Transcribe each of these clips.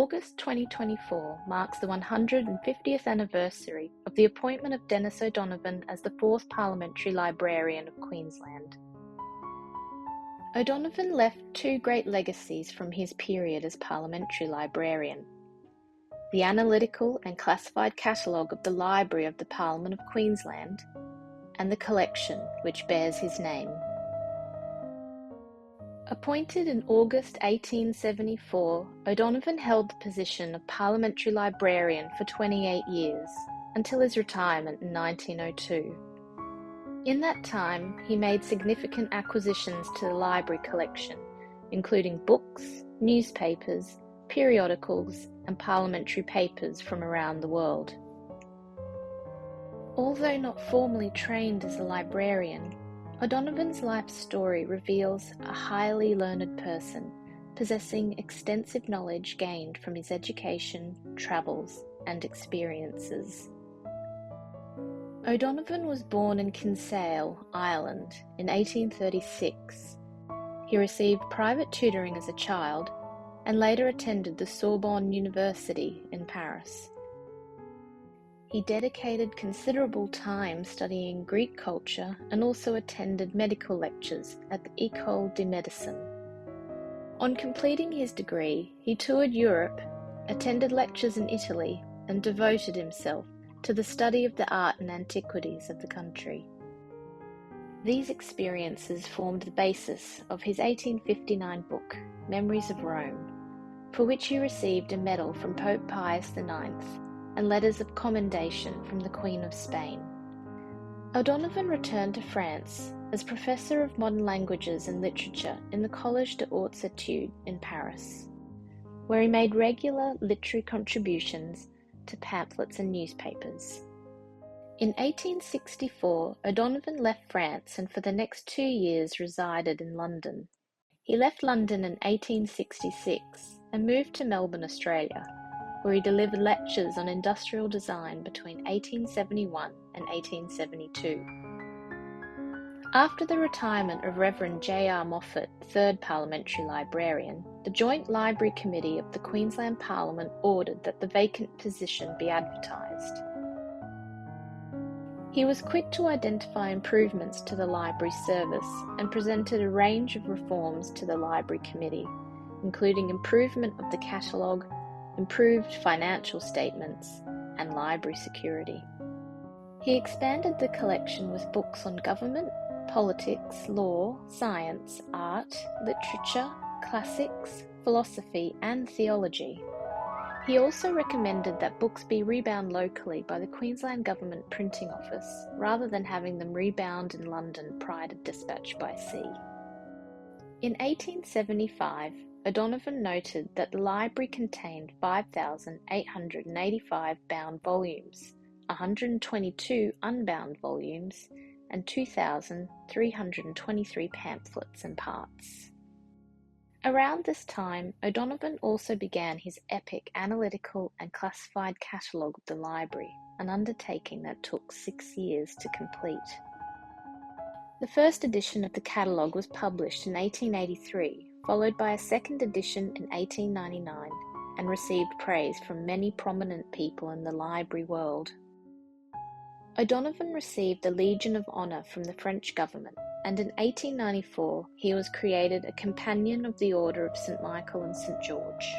August 2024 marks the 150th anniversary of the appointment of Denis O'Donovan as the 4th Parliamentary Librarian of Queensland. O'Donovan left two great legacies from his period as Parliamentary Librarian: the Analytical and Classified Catalogue of the Library of the Parliament of Queensland, and the collection which bears his name. Appointed in August 1874, O'Donovan held the position of Parliamentary Librarian for 28 years, until his retirement in 1902. In that time, he made significant acquisitions to the library collection, including books, newspapers, periodicals, and parliamentary papers from around the world. Although not formally trained as a librarian, O'Donovan's life story reveals a highly learned person, possessing extensive knowledge gained from his education, travels, and experiences. O'Donovan was born in Kinsale, Ireland, in 1836. He received private tutoring as a child, and later attended the Sorbonne University in Paris. He dedicated considerable time studying Greek culture and also attended medical lectures at the École de Médecine. On completing his degree, he toured Europe, attended lectures in Italy, and devoted himself to the study of the art and antiquities of the country. These experiences formed the basis of his 1859 book, Memories of Rome, for which he received a medal from Pope Pius IX and letters of commendation from the Queen of Spain. O'Donovan returned to France as Professor of Modern Languages and Literature in the Collège des Hautes Études in Paris, where he made regular literary contributions to pamphlets and newspapers. In 1864, O'Donovan left France and for the next 2 years resided in London. He left London in 1866 and moved to Melbourne, Australia, where he delivered lectures on industrial design between 1871 and 1872. After the retirement of Reverend J.R. Moffat, 3rd Parliamentary Librarian, the Joint Library Committee of the Queensland Parliament ordered that the vacant position be advertised. He was quick to identify improvements to the library service and presented a range of reforms to the Library Committee, including improvement of the catalogue, improved financial statements, and library security. He expanded the collection with books on government, politics, law, science, art, literature, classics, philosophy, and theology. He also recommended that books be rebound locally by the Queensland Government Printing Office, rather than having them rebound in London prior to dispatch by sea. In 1875, O'Donovan noted that the library contained 5,885 bound volumes, 122 unbound volumes, and 2,323 pamphlets and parts. Around this time, O'Donovan also began his epic Analytical and Classified Catalogue of the library, an undertaking that took 6 years to complete. The first edition of the catalogue was published in 1883, followed by a second edition in 1899, and received praise from many prominent people in the library world. O'Donovan received the Legion of Honour from the French government, and in 1894 he was created a Companion of the Order of St. Michael and St. George.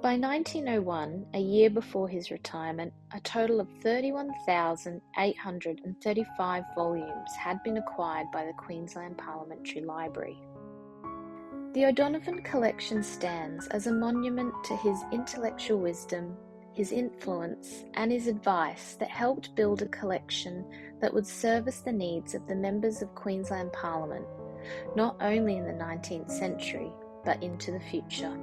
By 1901, a year before his retirement, a total of 31,835 volumes had been acquired by the Queensland Parliamentary Library. The O'Donovan collection stands as a monument to his intellectual wisdom, his influence, and his advice that helped build a collection that would service the needs of the members of Queensland Parliament, not only in the 19th century, but into the future.